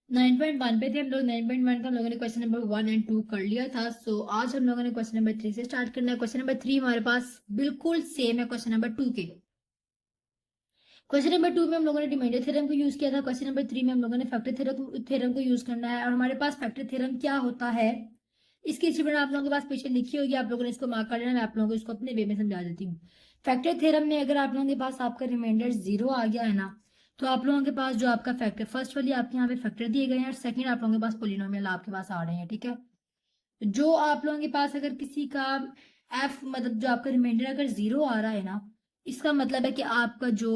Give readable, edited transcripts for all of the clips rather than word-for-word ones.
9.1 पे थे हम लोग। 9.1 का हम लोगों ने क्वेश्चन नंबर 1 और 2 कर लिया था। सो आज हम लोगों ने क्वेश्चन नंबर 3 से स्टार्ट करना है। क्वेश्चन नंबर 3 हमारे पास बिल्कुल सेम है क्वेश्चन नंबर 2 के। क्वेश्चन नंबर 2 में हम लोगों ने रिमाइंडर थ्योरम को यूज किया था। क्वेश्चन नंबर 3 में हम लोगों ने फैक्टर थ्योरम को यूज करना है। और हमारे पास फैक्टर थ्योरम क्या होता है इसकी स्टेटमेंट आप लोगों के पास पीछे लिखी होगी, आप लोगों ने इसको मार्क कर लेना। मैं आप लोगों को इसको अपने वे में समझा देती हूँ। फैक्टर थ्योरम में अगर आप लोगों के पास आपका रिमाइंडर 0 आ गया है ना, तो आप लोगों के पास जो आपका फैक्टर फर्स्ट वाली आपके यहाँ पे फैक्टर दिए गए हैं और सेकंड आप लोगों के पास पोलिनोमियल आपके पास आ रहे हैं। ठीक है, जो आप लोगों के पास अगर किसी का एफ मतलब जो आपका रिमाइंडर अगर 0 आ रहा है ना, इसका मतलब है कि आपका जो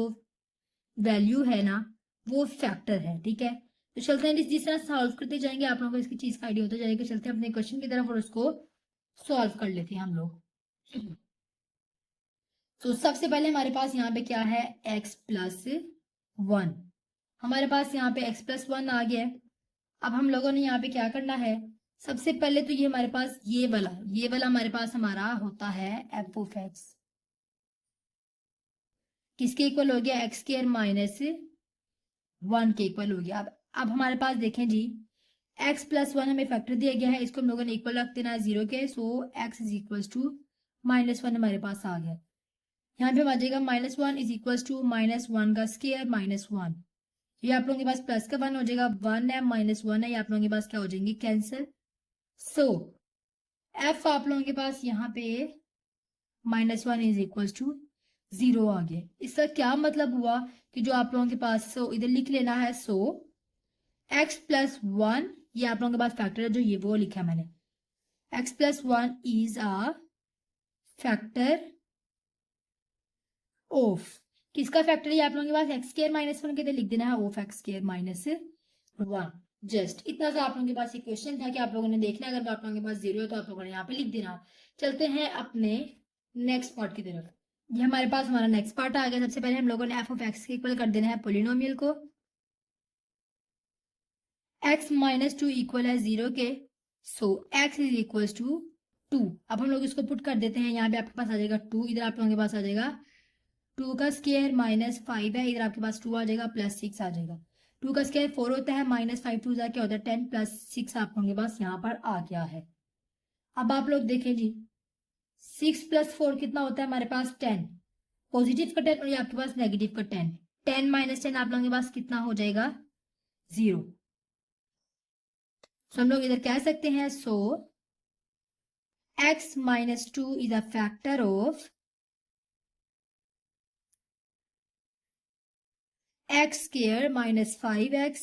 वैल्यू है ना वो फैक्टर है। ठीक है, तो चलते हैं जिस तरह सॉल्व करते जाएंगे आप लोगों को इसकी चीज का आइडिया होता जाएगा। चलते हैं अपने क्वेश्चन की तरफ और उसको सॉल्व कर लेते हैं हम लोग। तो सबसे पहले हमारे पास यहाँ पे क्या है, x+1। हमारे पास यहाँ पे x+1 आ गया है। अब हम लोगों ने यहाँ पे क्या करना है, सबसे पहले तो ये हमारे पास ये वाला हमारे पास हमारा होता है f(x), किसके इक्वल हो गया, x² - 1 के इक्वल हो गया। अब हमारे पास देखें जी, x+1 हमें फैक्टर दिया गया है, इसको हम लोगों ने इक्वल रख देना है 0 के। सो x =-1 हमारे पास आ गया। यहाँ पे आ जाएगा -1 =-1 का स्क्वायर -1। ये आप लोगों के पास प्लस का 1 हो जाएगा, 1 है -1 है, ये आप लोगों के पास क्या हो जाएंगे, कैंसिल। सो f आप लोगों के पास यहाँ पे -1 =0 आ गया। इसका क्या मतलब हुआ कि जो आप लोगों के पास, सो इधर लिख लेना है, सो x+1 ये आप लोगों के पास फैक्टर है, जो ये वो लिखा है मैंने, x+1 is a factor of, किसका फैक्टर है आप लोगों के पास, x² - 1 के लिख देना है ऑफ x² - 1। जस्ट इतना सा आप लोगों के पास ये क्वेश्चन था कि आप लोगों ने देखना है, अगर आप लोगों के पास 0 है तो आप लोगों ने यहाँ पे लिख देना। चलते हैं अपने नेक्स्ट पार्ट की तरफ। ये हमारे पास हमारा नेक्स्ट पार्ट आ गया। सबसे पहले हम लोगों ने f(x) के इक्वल कर देना है पोलिनोमियल को। x-2 इक्वल है 0 के, सो x = 2। अब हम लोग इसको पुट कर देते हैं, यहाँ पे आपके पास आ जाएगा 2, इधर आप लोगों के पास आ जाएगा 2 का स्क्वायर -5 है, इधर आपके पास 2 आ जाएगा +6 आ जाएगा। 2 का स्क्वायर 4 होता है, -5 2 क्या होता है 10, +6 आप लोगों के पास यहाँ पर आ गया है। अब आप लोग देखें जी, 6 + 4 कितना होता है हमारे पास 10, पॉजिटिव का 10 और ये आपके पास नेगेटिव का 10। 10 - 10 आप लोगों के पास कितना हो जाएगा, 0। तो हम लोग इधर कह सकते हैं, सो x-2 is a factor of x² -5x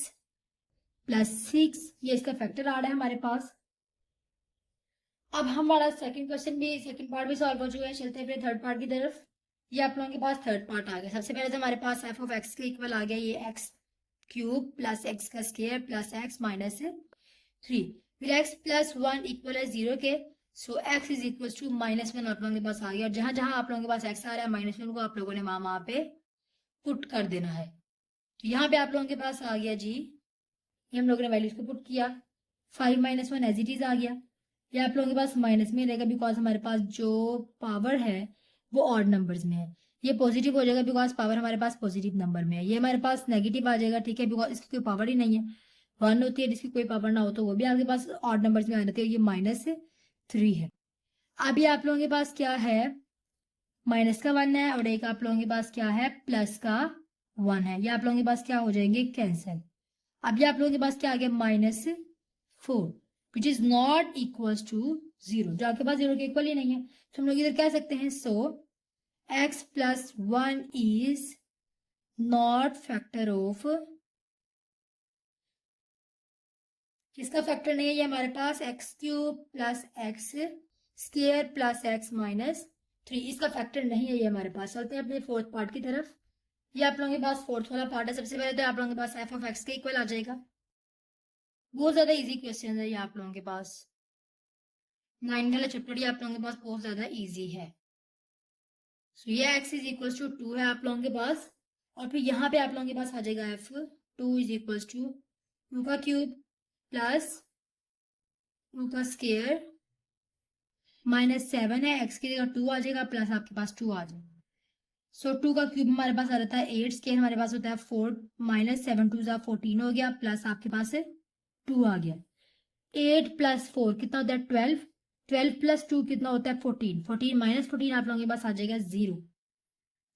+6, ये इसका फैक्टर आ रहा है हमारे पास। अब हमारा सेकंड क्वेश्चन भी, सेकंड पार्ट भी सॉल्व हो चुका है। चलते हैं फिर थर्ड पार्ट की तरफ। ये आप लोगों के पास थर्ड पार्ट आ गया। सबसे पहले तो हमारे पास f(x) के इक्वल आ गया ये x³ + x का स्क्वायर + x -3। फिर x+1 इक्वल है 0 के, सो x =-1 आप लोगों के पास आ गया। और जहां जहां आप लोगों के पास x आ रहा है -1 को आप लोगों ने वहां पे पुट कर देना है। तो यहाँ पे आप लोगों के पास आ गया जी, ये हम लोगों ने वैल्यूज को पुट किया, 5 - 1 एज इट इज आ गया। ये आप लोगों के पास माइनस में रहेगा बिकॉज हमारे पास जो पावर है वो ऑड नंबर्स में है। ये पॉजिटिव हो जाएगा बिकॉज पावर हमारे पास पॉजिटिव नंबर में है। ये हमारे पास नेगेटिव आ जाएगा, ठीक है, बिकॉज इसकी कोई पावर ही नहीं है। 1 होती है जिसकी कोई पावर ना हो तो वो भी आपके पास ऑड नंबर्स में आ जाती है। ये -3 है। अभी आप लोगों के पास क्या है, माइनस का 1 है और एक आप लोगों के पास क्या है, प्लस का 1 है। ये आप लोगों के पास क्या हो जाएंगे, कैंसिल। अब ये आप लोगों के पास क्या आ गया, -4 which is not equal to 0, जो आपके पास 0 के इक्वल ही नहीं है। तो हम लोग इधर कह सकते हैं, सो x+1 is not factor of, किसका फैक्टर नहीं है, ये हमारे पास x³ + x² + x -3, इसका फैक्टर नहीं है ये हमारे पास। चलते हैं अपने फोर्थ पार्ट की तरफ। ये आप लोगों के पास फोर्थ वाला पार्ट है। सबसे पहले तो आप लोगों के पास f(x) के इक्वल आ जाएगा। बहुत ज्यादा इजी क्वेश्चन है ये आप लोगों के पास, 9 वाला चैप्टर ये आप लोगों के पास बहुत ज्यादा इजी है। सो ये x = 2 है आप लोगों के पास, और फिर यहाँ पे आप लोगों के पास आ जाएगा f2 = 2 का क्यूब प्लस 2 का स्क्वायर -7 है, x की जगह 2 आ जाएगा प्लस आपके पास 2 आ जाएगा। सो 2 का क्यूब हमारे पास आ जाता है 8, स्क्वायर हमारे पास होता है 4, -7 2 14 हो गया प्लस आपके पास है 2 आ गया। 8 प्लस 4 कितना होता है 12, 12 प्लस 2 कितना होता है 14, 14 माइनस 14 आप लोगों के पास आ जाएगा 0।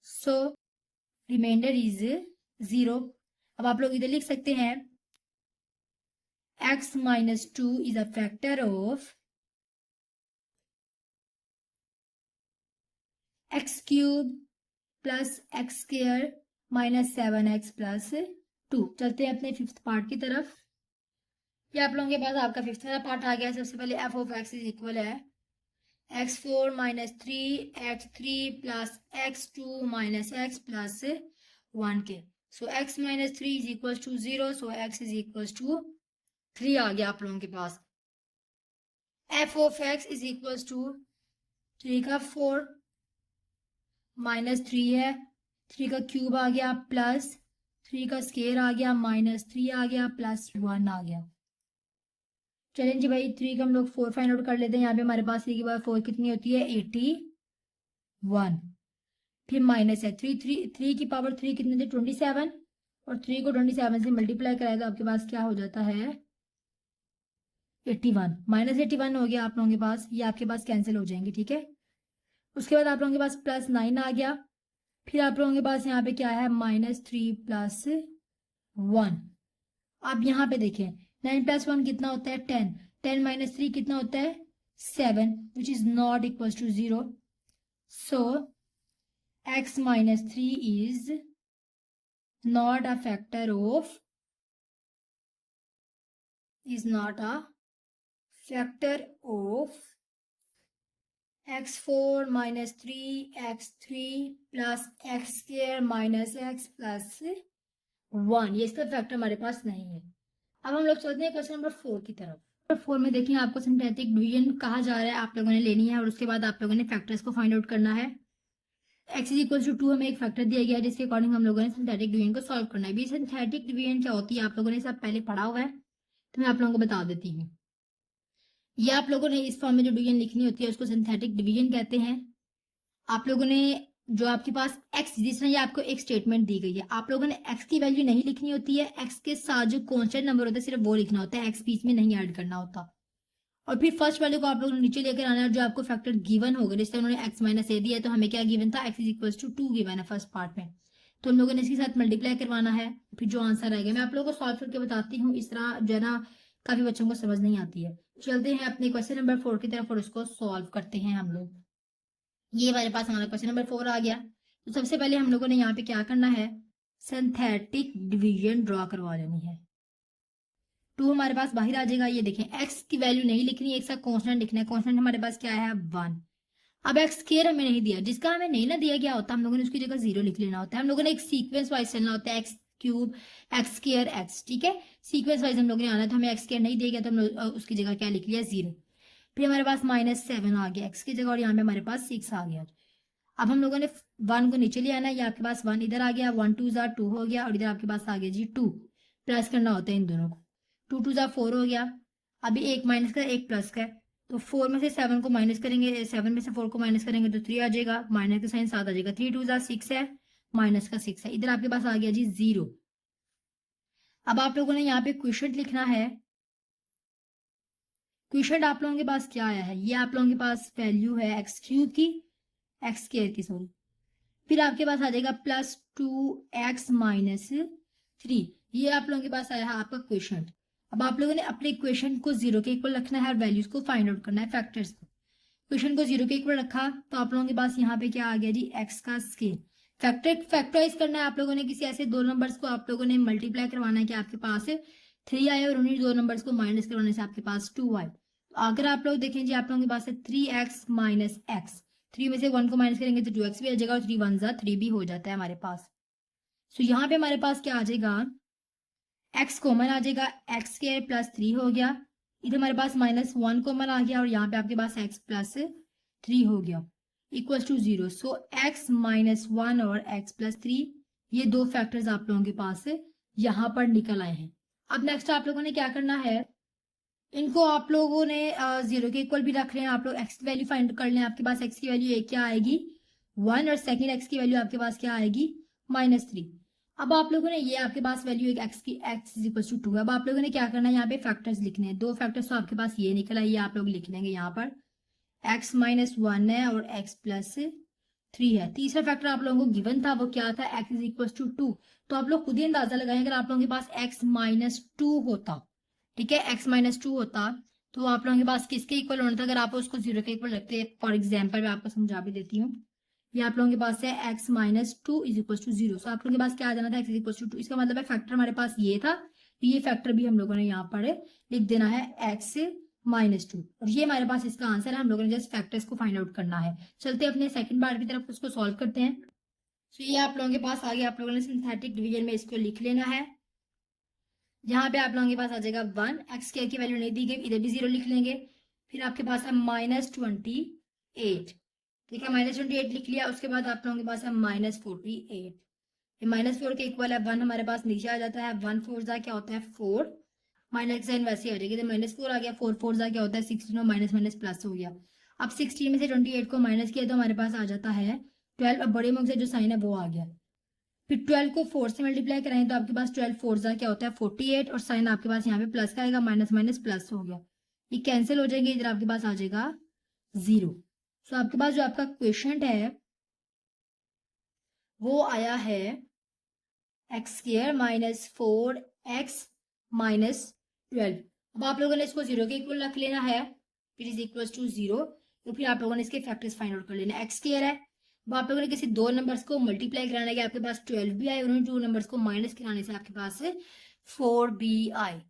सो रिमाइंडर इज 0। अब आप लोग इधर लिख सकते हैं x minus 2 is a factor of x cube plus X square minus 7x plus 2। चलते हैं अपने फिफ्थ पार्ट की तरफ। ये आप लोगों के पास आपका फिफ्थ वाला पार्ट आ गया। सबसे पहले f of x is equal है x4 minus 3x3 plus x2 minus x plus 1 के। So x minus 3 is equal to 0। So x is equal to 3 आ गया आप लोगों के पास। f of x is equal to 3 का 4 माइनस 3 है, 3 का क्यूब आ गया प्लस 3 का स्केयर आ गया माइनस 3 आ गया प्लस 1 आ गया। चलें जी भाई 3 का हम लोग 4 फाइंड आउट कर लेते हैं। यहाँ पे हमारे पास 3 के बाद 4 कितनी होती है 81। फिर माइनस है 3 की पावर 3 कितने थे 27 और 3 को 27 से मल्टीप्लाई कराए तो आपके पास क्या हो जाता है 81। माइनस 81 हो गया आप लोगों के पास, ये आपके पास कैंसिल हो जाएंगे। ठीक है, उसके बाद आप लोगों के पास प्लस 9 आ गया। फिर आप लोगों के पास यहाँ पे क्या है माइनस 3 प्लस 1। अब यहाँ पे देखें 9 प्लस 1 कितना होता है 10, 10 माइनस 3 कितना होता है 7 which is not equal to 0। So x minus 3 is not a factor of x4 minus 3 x3 plus X square minus X plus 1। ये इसका फैक्टर हमारे पास नहीं है। अब हम लोग चलते हैं क्वेश्चन नंबर 4 की तरफ। नंबर 4 में देखिए आपको सिंथेटिक डिवीजन कहा जा रहा है, आप लोगों ने लेनी है और उसके बाद आप लोगों ने फैक्टर्स को फाइंड आउट करना है। x इज इक्वल टू 2 हमें एक फैक्टर दिया गया है जिसके अकॉर्डिंग हम लोगों ने सिंथेटिक डिवीजन को सॉल्व करना है। भी सिंथेटिक डिवीजन क्या होती है आप लोगों ने सब पहले पढ़ा हुआ है, तो मैं आप लोगों को बता देती हूँ। ये आप लोगों ने इस फॉर्म में जो डिवीजन लिखनी होती है उसको सिंथेटिक डिवीजन कहते हैं। आप लोगों ने जो आपके पास x, जिस तरह ये आपको एक स्टेटमेंट दी गई है, आप लोगों ने x की वैल्यू नहीं लिखनी होती है, x के साथ जो कांस्टेंट नंबर होता है सिर्फ वो लिखना होता है, x बीच में नहीं ऐड करना होता। और फिर फर्स्ट वाले को आप लोगों ने नीचे लेकर आना है, जो आपको फैक्टर गिवन होगा, जैसे उन्होंने x माइनस ए दिया है तो हमें क्या गिवन था x is equal to 2 given है फर्स्ट पार्ट में, तो हम लोगों ने इसके साथ मल्टीप्लाई करवाना है। फिर जो आंसर आएगा मैं आप लोगों को सॉल्व करके बताती हूँ, इस तरह जो है ना काफी बच्चों को समझ नहीं आती है। चलते हैं अपने क्वेश्चन नंबर 4 की तरफ और उसको सॉल्व करते हैं हम लोग। ये हमारे पास हमारा क्वेश्चन नंबर 4 आ गया। तो सबसे पहले हम लोगों ने यहाँ पे क्या करना है सिंथेटिक डिवीजन ड्रॉ करवा लेनी है। 2 हमारे पास बाहर आ जाएगा। ये देखें x की वैल्यू नहीं लिखनी, एक साथ कांस्टेंट लिखना है। कांस्टेंट हमारे पास क्या है 1। अब x स्क्वायर हमें नहीं दिया, जिसका हमें नहीं ना दिया गया होता हम लोगों ने उसकी जगह 0 लिख लेना होता है। हम लोगों ने एक सीक्वेंस वाइज चलना होता है, x cube x square x। ठीक है, सीक्वेंस वाइज हम लोगों ने आना था, हमें x स्क्वायर नहीं दिया गया तो हम उसकी जगह क्या लिख लिया 0। फिर हमारे पास माइनस 7 आ गया x की जगह और यहाँ पे हमारे पास 6 आ गया। अब हम लोगों ने 1 को नीचे ले आना है, ये आपके पास 1 इधर आ गया, 1 2 ज़ा 2 हो गया और इधर आपके पास आ गया जी 2। प्लस करना होता है इन दोनों को, 2 2 ज़ा 4 हो गया। अभी एक माइनस का एक प्लस का है, तो 4 में से 7 को माइनस करेंगे, 7 में से 4 को माइनस करेंगे तो 3 आ जाएगा, माइनस का साइन 7 आ जाएगा। 3 2 ज़ा 6 है, माइनस का 6 है, इधर आपके पास आ गया जी 0। अब आप लोगों ने यहाँ पे क्वेश्चन लिखना है। क्वेश्चन आप लोगों के पास क्या आया है, ये आप लोगों के पास वैल्यू है एक्स क्यूब की, एक्स स्क्वायर की सॉरी। फिर आपके पास आ जाएगा प्लस 2x माइनस 3, ये आप लोगों के पास आया है आपका क्वेश्चन। अब आप लोगों ने अपने क्वेश्चन को 0 के इक्वल रखना है और वैल्यूज को फाइंड आउट करना है, फैक्टर्स को। क्वेश्चन को 0 के इक्वल रखा तो आप लोगों के पास यहाँ पे क्या आ गया जी x का स्केल। फैक्टराइज करना है आप लोगों ने, किसी ऐसे दो नंबर्स को आप लोगों ने मल्टीप्लाई करवाना है कि आपके पास 3 आए और उन्हीं दो नंबर्स को माइनस करवाने से आपके पास 2 आए। तो अगर आप लोग देखें जी आप लोगों के पास है 3x माइनस एक्स, 3 में से 1 को माइनस करेंगे तो 2x भी आ जाएगा और 3 1 ज़ा 3 भी हो जाता है हमारे पास। सो यहाँ पे हमारे पास क्या आ जाएगा x कॉमन आ जाएगा, एक्स स्क्वायर प्लस 3 हो गया, इधर हमारे पास माइनस 1 कॉमन आ गया और यहाँ पे आपके पास x प्लस 3 हो गया equal to 0। So x minus 1 और x प्लस 3 ये दो फैक्टर्स आप लोगों के पास यहाँ पर निकल आए हैं। अब नेक्स्ट आप लोगों ने क्या करना है, इनको आप लोगों ने 0 के इक्वल भी रख रहे हैं, आप लोग x की वैल्यू फाइंड कर लें। आपके पास x की वैल्यू एक क्या आएगी 1 और सेकंड x की वैल्यू आपके पास क्या आएगी -3। अब आप लोगों ने ये आपके पास वैल्यू एक एक्स की x इज इक्वल टू 2 है। अब आप लोगों ने क्या करना है, यहाँ पे फैक्टर्स लिखने हैं। दो फैक्टर्स तो आपके पास ये निकला, ये आप लोग लिख लेंगे यहाँ पर। x माइनस 1 है और x प्लस 3 है। तीसरा फैक्टर आप लोगों को गिवन था, वो क्या था, x इज इक्वल टू 2। तो आप लोग खुद ही अंदाजा लगाएं, अगर आप लोगों के पास x माइनस 2 होता, ठीक है, x माइनस 2 होता तो आप लोगों के पास किसके इक्वल होना था। अगर आप उसको 0 के इक्वल रखते, फॉर एग्जाम्पल मैं आपको समझा भी देती हूँ। ये आप लोगों के पास है x minus 2 is equal to 0। So आप लोगों के पास क्या आ जाना था, x इज इक्वल टू 2। इसका मतलब है फैक्टर हमारे पास ये था, तो ये फैक्टर भी हम लोगों ने यहाँ पर लिख देना है x माइनस 2। और ये हमारे पास इसका आंसर है। हम लोगों ने जस्ट फैक्टर्स को फाइंड आउट करना है। चलते हैं अपने सेकंड पार्ट की तरफ, उसको सॉल्व करते हैं। तो ये आप लोगों के पास आ गया, आप लोगों ने सिंथेटिक डिवीजन में इसको लिख लेना है। यहाँ पे आप लोगों के पास आ जाएगा 1, एक्स स्क्वायर की वैल्यू नहीं दी गई, इधर भी 0 लिख लेंगे। फिर आपके पास है -28, ठीक है, -28 लिख लिया। उसके बाद आप लोगों के पास है -48, ये -4 के इक्वल है 1, हमारे पास नीचे आ जाता है। 1 4 जा क्या होता है 4, माइनस साइन वैसे आ जाएगी, तो -4 आ गया। 4 4 जा क्या होता है 16, और माइनस माइनस प्लस हो गया। अब 16 में से 28 को माइनस किया तो हमारे पास आ जाता है 12। अब बड़े मुख से जो साइन है वो आ गया। फिर 12 को 4 से मल्टीप्लाई कराएं तो आपके पास 12 4 जा क्या होता है 48, और साइन आपके पास यहाँ पे प्लस का आएगा, माइनस माइनस प्लस हो गया। ये कैंसिल हो जाएंगे, इधर आपके पास आ जाएगा 0। सो आपके पास जो आपका क्वेश्चन है वो आया है x square minus 4x minus 12। अब आप लोगों ने इसको 0 के इक्वल रख लेना है, फिर इज इक्वल टू 0। तो फिर आप लोगों ने इसके फैक्टर्स फाइंड आउट कर लेना है। एक्स स्क्वायर है, अब आप लोगों ने किसी दो नंबर्स को मल्टीप्लाई कराना है कि आपके पास 12 भी आए, उन्होंने 2 नंबर्स को माइनस कराने से आपके पास 4b आए।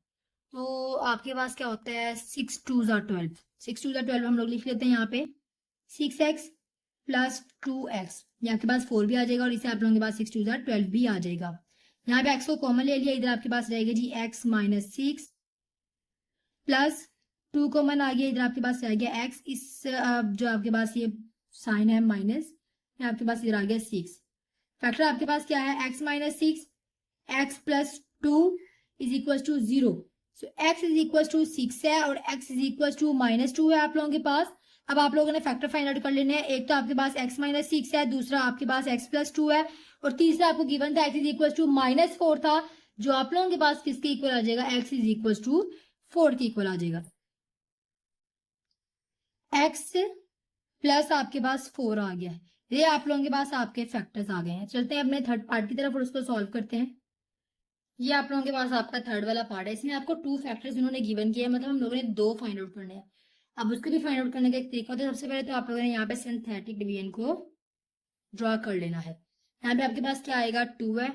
तो आपके पास क्या होता है 6 2 जा 12, 6 2 जा 12 हम लोग लिख लेते हैं यहाँ पे 6x प्लस 2x, यहाँ के पास 4 भी आ जाएगा, और इसे आप लोगों के पास 6 2 जा 12 भी आ जाएगा। यहाँ पे x को कॉमन ले लिया, इधर आपके पास रहेगा जी x माइनस 6 प्लस 2 कॉमन आ गया, इधर आपके पास रह गया x। इस जो आपके पास ये साइन है माइनस, आपके पास इधर आ गया 6। फैक्टर आपके पास क्या है x minus 6, x plus 2 is equal to 0। So x is equal to 6 है और x इज इक्वल टू -2 है आप लोगों के पास। अब आप लोगों ने फैक्टर फाइंड आउट कर लेने हैं। एक तो आपके पास x माइनस 6 है, दूसरा आपके पास x प्लस 2 है, और तीसरा आपको गिवन था x इज इक्वल टू -4 था, जो आप लोगों के पास किसके इक्वल आ जाएगा, x इज इक्वल टू 4 के इक्वल आ जाएगा। x प्लस आपके पास 4 आ गया है, ये आप लोगों के पास आपके फैक्टर्स आ गए हैं। चलते हैं अपने थर्ड पार्ट की तरफ और उसको सॉल्व करते हैं। ये आप लोगों के पास आपका थर्ड वाला पार्ट है, इसमें आपको 2 फैक्टर्स उन्होंने गिवन किया है, मतलब हम लोगों ने 2 फाइंड आउट करने हैं। अब उसको भी फाइंड आउट करने का एक तरीका होता है। सबसे पहले तो आप लोगों ने यहाँ पे सिंथेटिक डिवीजन को ड्रॉ कर लेना है। यहाँ पे आपके पास क्या आएगा 2 है,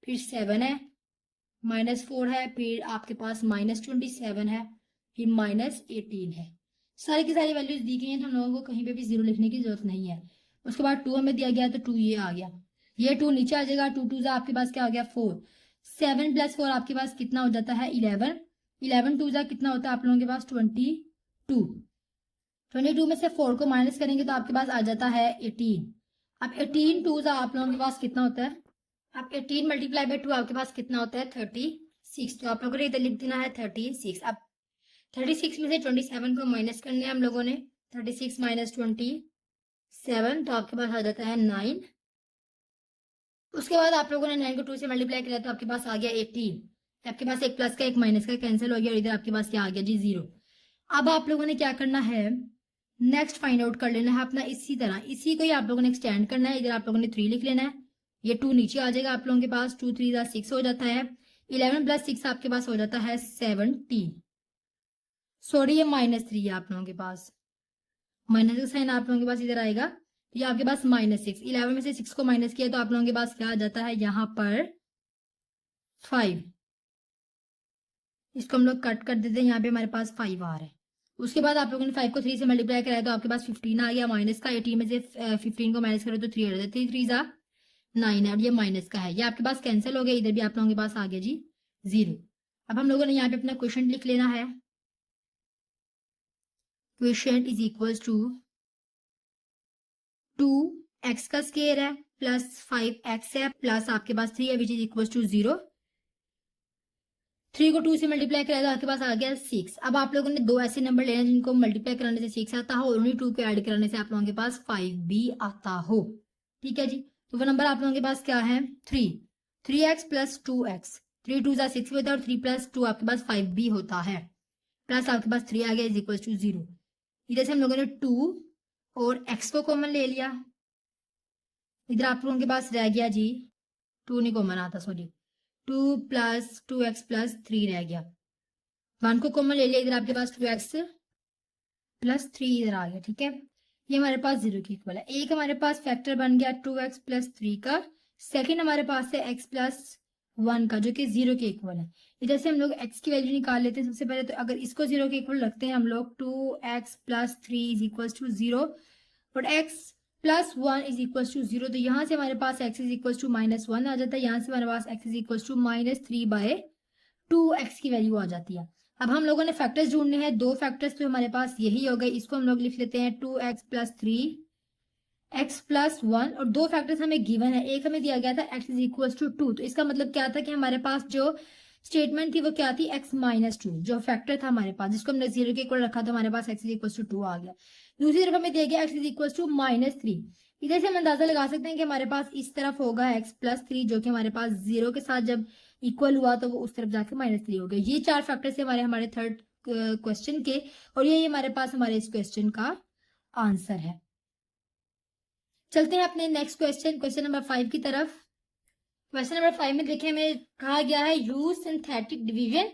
फिर 7 है, -4 है, फिर आपके पास -27 है, फिर -18 है। सारी की सारी वैल्यूज दी गई हैं, तो हम लोगों को कहीं पे भी 0 लिखने की जरूरत नहीं है। उसके बाद 2 हमें दिया गया तो 2 ये आ गया, ये 2 नीचे आ जाएगा। 2 2 आपके पास क्या हो गया 4, 7 प्लस 4 आपके पास कितना हो जाता है 11, 11 2 जा कितना होता है आप लोगों के पास 22, 22 में से 4 को माइनस करेंगे तो आपके पास आ जाता है 18। अब 18 2 जा आप लोगों के पास कितना होता है, अब 18 मल्टीप्लाई बाई 2 आपके पास कितना होता है 36। तो आप लोगों ने इधर लिख देना है 36। अब 36 में से 27 को माइनस करने हैं हम लोगों ने, 36 माइनस 27 तो आपके पास आ जाता है 9। उसके बाद आप लोगों ने 9 को 2 से मल्टीप्लाई किया तो आपके पास आ गया 18। आपके पास एक प्लस का एक माइनस का कैंसिल हो गया, और इधर आपके पास क्या आ गया जी 0। अब आप लोगों ने क्या करना है, नेक्स्ट फाइंड आउट कर लेना है अपना इसी तरह, इसी को ही आप लोगों ने एक्सटेंड करना है। इधर आप लोगों ने 3 लिख लेना है, ये 2 नीचे आ जाएगा आप लोगों के पास, 2 3 जा 6 हो जाता है, 11 प्लस 6 आपके पास हो जाता है 17। सॉरी ये -3 है आप लोगों के पास, माइनस का साइन आप लोगों के पास इधर आएगा, तो ये आपके पास -6। 11 में से 6 को माइनस किया तो आप लोगों के पास क्या आ जाता है यहाँ पर 5। इसको हम लोग कट कर देते हैं, यहाँ पे हमारे पास 5 आ रहा है। उसके बाद आप लोगों ने 5 को 3 से मल्टीप्लाई कराया तो आपके पास 15 आ गया, माइनस का 18 में से 15 को माइनस करो तो 3 आ जाता है, 3 जा 9 है, और ये माइनस का है, ये आपके पास कैंसिल हो गया, इधर भी आप लोगों के पास आ गया जी 0। अब हम लोगों ने यहाँ पे अपना क्वेश्चन लिख लेना है। Question is equal to 2x का स्क्वायर है प्लस 5x है प्लस आपके पास 3 है विच इज इक्वल टू 0। 3 को 2 से मल्टीप्लाई कराया तो आपके पास आ गया 6। अब आप लोगों ने दो ऐसे नंबर लेने जिनको मल्टीप्लाई कराने से 6 आता हो और उन्हीं 2 को ऐड कराने से आप लोगों के पास 5 भी आता हो, ठीक है जी। तो वो नंबर आप लोगों के पास क्या है 3। 3x प्लस 2x, 3 2 जा 6 होता है और 3 प्लस 2 आपके पास 5 भी होता है, प्लस आपके पास 3 आ गया इज इक्वल टू 0। इधर से हम लोगों ने 2 और x को कॉमन ले लिया, इधर आप लोगों के पास रह गया जी 2 नहीं कॉमन आता, सॉरी 2 प्लस 2x प्लस 3 रह गया, 1 को कॉमन ले लिया, इधर आपके पास 2x प्लस 3 इधर आ गया, ठीक है। ये हमारे पास 0 के इक्वल है। एक हमारे पास फैक्टर बन गया 2x प्लस 3 का, सेकेंड हमारे पास है x प्लस 1 का जो कि 0 के इक्वल है। इधर से हम लोग x की वैल्यू निकाल लेते हैं सबसे पहले, तो अगर इसको 0 के इक्वल रखते हैं हम लोग 2x plus 3 is equal to 0 और x plus 1 is equal to 0, तो यहाँ से हमारे पास x इज इक्वल टू -1 आ जाता है, यहाँ से हमारे पास x is equal to -3/2x की वैल्यू आ जाती है। अब हम लोगों ने फैक्टर्स ढूंढने हैं, दो फैक्टर्स तो हमारे पास यही हो गए, इसको हम लोग लिख लेते हैं 2x प्लस 3 x प्लस 1 और दो फैक्टर्स हमें गिवन है, एक हमें दिया गया था x इज इक्वल टू 2, तो इसका मतलब क्या था कि हमारे पास जो स्टेटमेंट थी वो क्या थी x माइनस 2, जो फैक्टर था हमारे पास जिसको हमने 0 के इक्वल रखा था हमारे पास x इज इक्वल टू 2 आ गया। दूसरी तरफ हमें दिया गया x इज इक्वल टू -3, इधर से हम अंदाजा लगा सकते हैं कि हमारे पास इस तरफ होगा x प्लस 3 जो कि हमारे पास 0 के साथ जब इक्वल हुआ तो वो उस तरफ जाके -3 हो गया। ये चार फैक्टर्स हमारे थर्ड क्वेश्चन के, और ये हमारे पास हमारे इस क्वेश्चन का आंसर है। चलते हैं अपने नेक्स्ट क्वेश्चन नंबर 5 की तरफ। क्वेश्चन नंबर 5 में देखिए हमें कहा गया है यूज सिंथेटिक डिवीजन,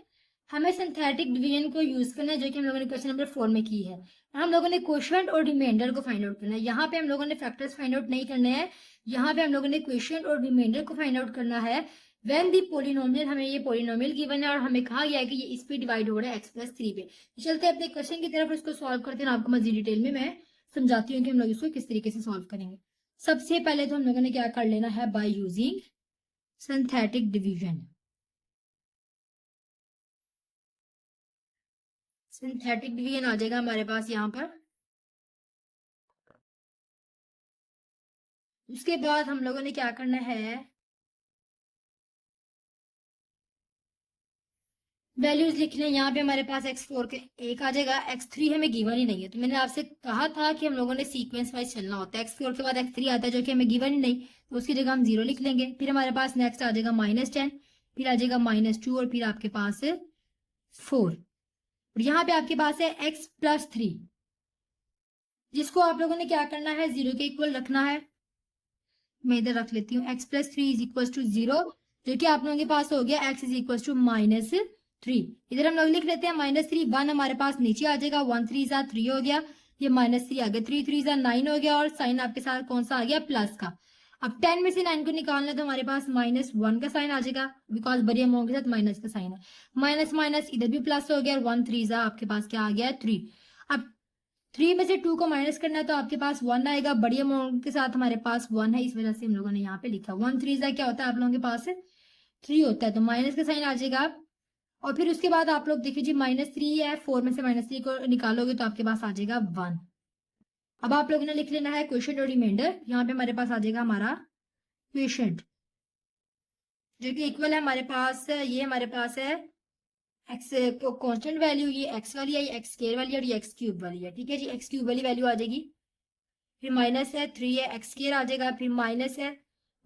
हमें सिंथेटिक डिवीजन को यूज करना है जो कि हम लोगों ने क्वेश्चन नंबर 4 में की है। हम लोगों ने क्वोशिएंट और रिमाइंडर को फाइंड आउट करना है, यहाँ पे हम लोगों ने फैक्टर्स फाइंड आउट नहीं करने हैं, यहाँ पे हम लोगों ने क्वोशिएंट और रिमाइंडर को फाइंड आउट करना है। व्हेन दी पोलिनोमियल, हमें ये पोलिनोमियल गिवन है और हमें कहा गया है कि ये इस पे डिवाइड हो रहा है x प्लस 3 पे। चलते हैं अपने क्वेश्चन की तरफ, इसको सॉल्व करते हैं, आपको मजीद डिटेल में मैं समझाती हूँ कि हम लोग इसको किस तरीके से सॉल्व करेंगे। सबसे पहले तो हम लोगों ने क्या कर लेना है, by using synthetic division. Synthetic division आ जाएगा हमारे पास यहाँ पर। उसके बाद हम लोगों ने क्या करना है, वैल्यूज लिख लें। यहाँ पे हमारे पास x4 के 1 आ जाएगा, x3 हमें गिवन ही नहीं है, तो मैंने आपसे कहा था कि हम लोगों ने सीक्वेंस वाइज चलना होता है। x4 के बाद x3 आता है जो कि हमें गिवन ही नहीं, तो उसकी जगह हम 0 लिख लेंगे। फिर हमारे पास नेक्स्ट आ जाएगा -10, फिर आ जाएगा -2 और फिर आपके पास 4, और यहाँ पे आपके पास है x प्लस 3, जिसको आप लोगों ने क्या करना है, 0 के इक्वल रखना है। मैं इधर रख लेती हूँ x plus 3 is equal to 0, जो कि आप लोगों के पास हो गया x इज इक्वल टू -3। इधर हम लोग लिख लेते हैं -3, 1 हमारे पास नीचे आ जाएगा, 1 3 जा 3 हो गया, ये -3 आ गया, 3 3 जा 9 हो गया, और साइन आपके साथ कौन सा आ गया, प्लस का। अब 10 में से 9 को निकालना है तो हमारे पास -1 का साइन आ जाएगा, बिकॉज बड़ी अमाउंट के साथ माइनस का साइन है, माइनस माइनस इधर भी प्लस हो गया, और 1 3 जा आपके पास क्या आ गया, 3। अब 3 में से 2 को माइनस करना है तो आपके पास 1 आएगा, बड़ी अमाउंट के साथ हमारे पास 1 है, इस वजह से हम लोगों ने यहाँ पे लिखा 1 3 जा क्या होता है आप लोगों के पास 3 होता है, तो माइनस का साइन आ जाएगा। और फिर उसके बाद आप लोग देखिए जी -3 है, 4 में से -3 को निकालोगे तो आपके पास आ जाएगा 1। अब आप लोगों ने लिख लेना है क्वोशिएंट और रिमाइंडर। यहाँ पे हमारे पास आ जाएगा हमारा क्वोशिएंट जो कि इक्वल है हमारे पास, ये हमारे पास है एक्स कॉन्स्टेंट वैल्यू, ये एक्स वाली है, ये एक्स स्क्वायर वाली है, और ये एक्स क्यूब वाली है, ठीक है जी, एक्स क्यूब वाली वैल्यू आ जाएगी। फिर माइनस है 3 है, एक्स स्क्वायर आ जाएगा, फिर माइनस है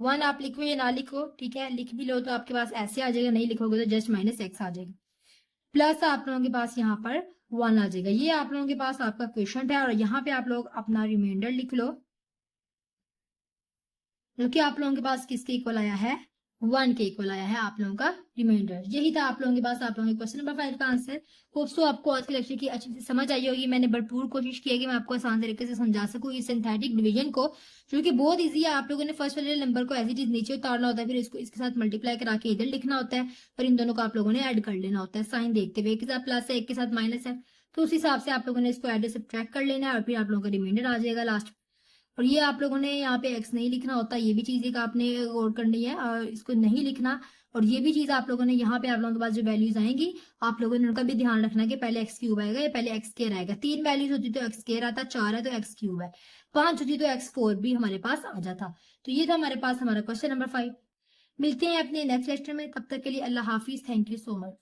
1, आप लिखो या ना लिखो, ठीक है, लिख भी लो तो आपके पास ऐसे आ जाएगा, नहीं लिखोगे तो जस्ट -x आ जाएगा, प्लस आप लोगों के पास यहाँ पर 1 आ जाएगा। ये आप लोगों के पास आपका क्वेश्चन है, और यहाँ पे आप लोग अपना रिमाइंडर लिख लो, जो कि आप लोगों के पास किसके इक्वल आया है, 1 के इक्वल आया है आप लोगों का रिमाइंडर। यही था आप लोगों के पास आप लोगों के क्वेश्चन नंबर 5 का आंसर। होप सो आपको आज के लेक्चर की अच्छी से समझ आई होगी। मैंने भरपूर कोशिश की है कि मैं आपको आसान तरीके से समझा सकूं इस सिंथेटिक डिवीजन को, जो कि बहुत ईजी है। आप लोगों ने फर्स्ट वाले नंबर को ऐसी चीज नीचे उतारना होता है, फिर इसको इसके साथ मल्टीप्लाई करा के इधर लिखना होता है, और इन दोनों को आप लोगों ने ऐड कर लेना होता है साइन देखते हुए, एक के साथ प्लस है एक के साथ माइनस है, तो उस हिसाब से आप लोगों ने इसको ऐड सब्ट्रैक्ट कर लेना है, और फिर आप लोगों का रिमाइंडर आ जाएगा लास्ट। और ये आप लोगों ने यहाँ पे x नहीं लिखना होता, ये भी चीज एक आपने गौर करनी है, और इसको नहीं लिखना। और ये भी चीज आप लोगों ने यहाँ पे आप लोगों के पास जो वैल्यूज आएंगी आप लोगों ने उनका भी ध्यान रखना है कि पहले x क्यूब आएगा या पहले x स्क्वायर आएगा। 3 वैल्यूज होती तो x स्क्वायर आता, 4 है तो x क्यूब है, 5 होती तो x4 भी हमारे पास आ जाता। तो ये था हमारे पास हमारा क्वेश्चन नंबर 5। मिलते हैं अपने नेक्स्ट लेक्चर में, तब तक के लिए अल्लाह हाफिज, थैंक यू सो मच।